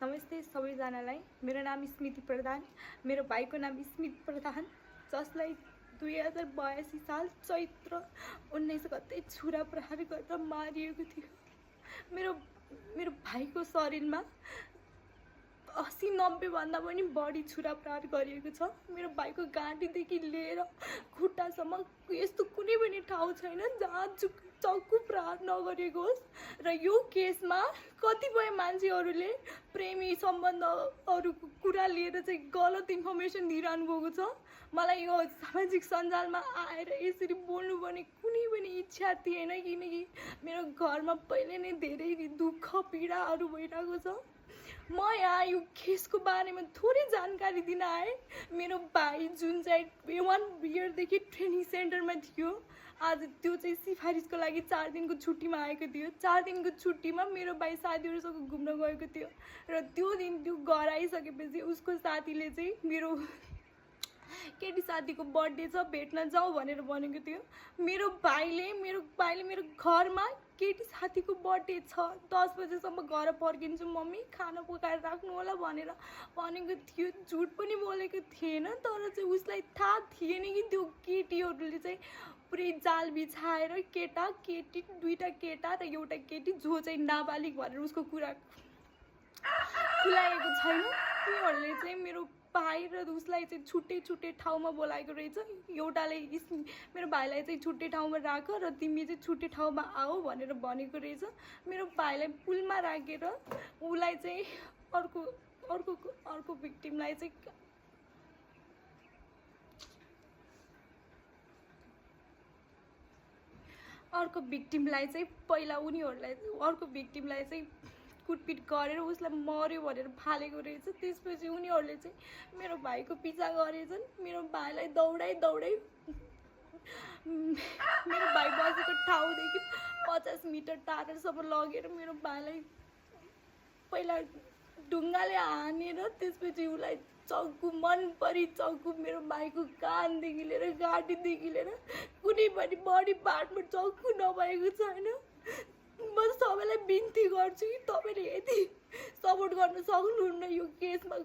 नमस्ते सबैजनालाई। मेरो नाम स्मृति प्रधान, मेरो भाइको नाम स्मित प्रधान, जसलाई 2082 साल चैत्र 19 गते छुरा प्रहार गरेर मारिएको थियो। मेरो भाइको शरीरमा 80-90 भन्दा पनि बढी छुरा प्रहार गरिएको छ। मेरो भाइको घाँटीदेखि लिएर खुट्टासम्म यस्तो कुनै पनि ठाउँ छैन जहाँ चक्कु प्रहार नगरिएको होस्। र यो केसमा कतिपय मान्छेहरूले प्रेमी सम्बन्धहरूको कुरा लिएर चाहिँ गलत इन्फर्मेसन दिइरहनु भएको छ। मलाई यो सामाजिक सञ्जालमा आएर यसरी बोल्नुपर्ने कुनै पनि इच्छा थिएन, किनकि मेरो घरमा पहिले नै धेरै दुःख पीडाहरू भइरहेको छ। म यहाँ यो केसको बारेमा थोरै जानकारी दिन आएँ। मेरो भाइ जुन चाहिँ 1 इयरदेखि ट्रेनिङ सेन्टरमा थियो, आज त्यो चाहिँ सिफारिसको लागि 4 दिनको छुट्टीमा आएको थियो। 4 दिनको छुट्टीमा मेरो भाइ साथीहरूसँग घुम्न गएको थियो र त्यो दिन त्यो घर आइसकेपछि उसको साथीले चाहिँ मेरो केटी साथीको बर्थडे छ, भेट्न जाऊ भनेर भनेको थियो। मेरो भाइले मेरो घरमा केटी साथीको बर्थडे छ, 10 बजेसम्म घर फर्किन्छु मम्मी, खाना पकाएर राख्नु होला भनेर भनेको थियो। झुट पनि बोलेको थिएन, तर चाहिँ उसलाई थाहा थिएन कि त्यो केटीहरूले चाहिँ पुरै जाल बिछाएर केटी 2टा केटा र एउटा केटी जो चाहिँ नाबालिग भनेर उसको कुरा खुलाएको छैन। तिनीहरूले चाहिँ मेरो भाइ र उसलाई चाहिँ छुट्टै ठाउँमा बोलाएको रहेछ। एउटाले मेरो भाइलाई चाहिँ छुट्टै ठाउँमा राख र तिमी चाहिँ छुट्टै ठाउँमा आऊ भनेर भनेको रहेछ। मेरो भाइलाई पुलमा राखेर उसलाई चाहिँ अर्को भिक्टिमलाई चाहिँ पहिला उनीहरूलाई अर्को भिक्टिमलाई चाहिँ कुटपिट गरेर उसलाई मर्यो भनेर फालेको रहेछ। त्यसपछि उनीहरूले चाहिँ मेरो भाइको पिछा गरेछन्। मेरो भाइलाई दौडाइ मेरो भाइ बसेको ठाउँदेखि 50 मिटर टाढासम्म लगेर मेरो भाइलाई पहिला ढुङ्गाले हानेर त्यसपछि उसलाई चक्कु मनपरी चक्कु मेरो भाइको कानदेखि लिएर घाँटीदेखि लिएर कुनै पनि बडी पार्टमा चक्कु नभएको छैन। म सबैलाई बिन्ती गर्छु कि तपाईँले यदि सपोर्ट गर्न सक्नुहुन्न, यो केसमा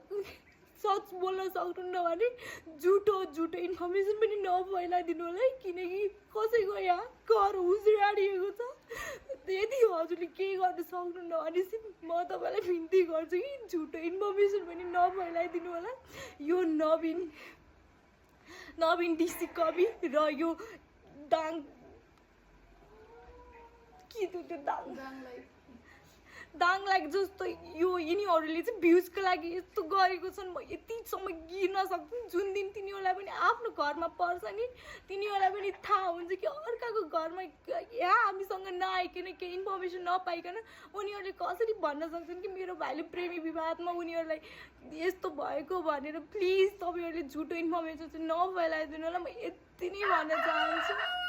सच बोल्न सक्नुहुन्न भने झुटो इन्फर्मेसन पनि नफैलाइदिनु होला है, किनकि कसैको यहाँ घर उज्राडिएको छ। यदि हजुरले केही गर्न सक्नुहुन्न भने म तपाईँलाई बिन्ती गर्छु कि झुटो इन्फर्मेसन पनि नफैलाइदिनु होला। यो नवीन डिसी कवि र यो दाङलाई जस्तो यो यिनीहरूले चाहिँ भ्युजको लागि यस्तो गरेको छन्। म यतिसम्म गिर्न सक्छु। जुन दिन तिनीहरूलाई पनि आफ्नो घरमा पर्छ नि, तिनीहरूलाई पनि थाहा हुन्छ कि अर्काको घरमा यहाँ हामीसँग नआइकन केही इन्फर्मेसन नपाइकन उनीहरूले कसरी भन्न सक्छन् कि मेरो भाइले प्रेमी विवादमा उनीहरूलाई यस्तो भएको भनेर। प्लिज तपाईँहरूले झुटो इन्फर्मेसन चाहिँ नफैलाइदिनु होला। म यति नै भन्न चाहन्छु।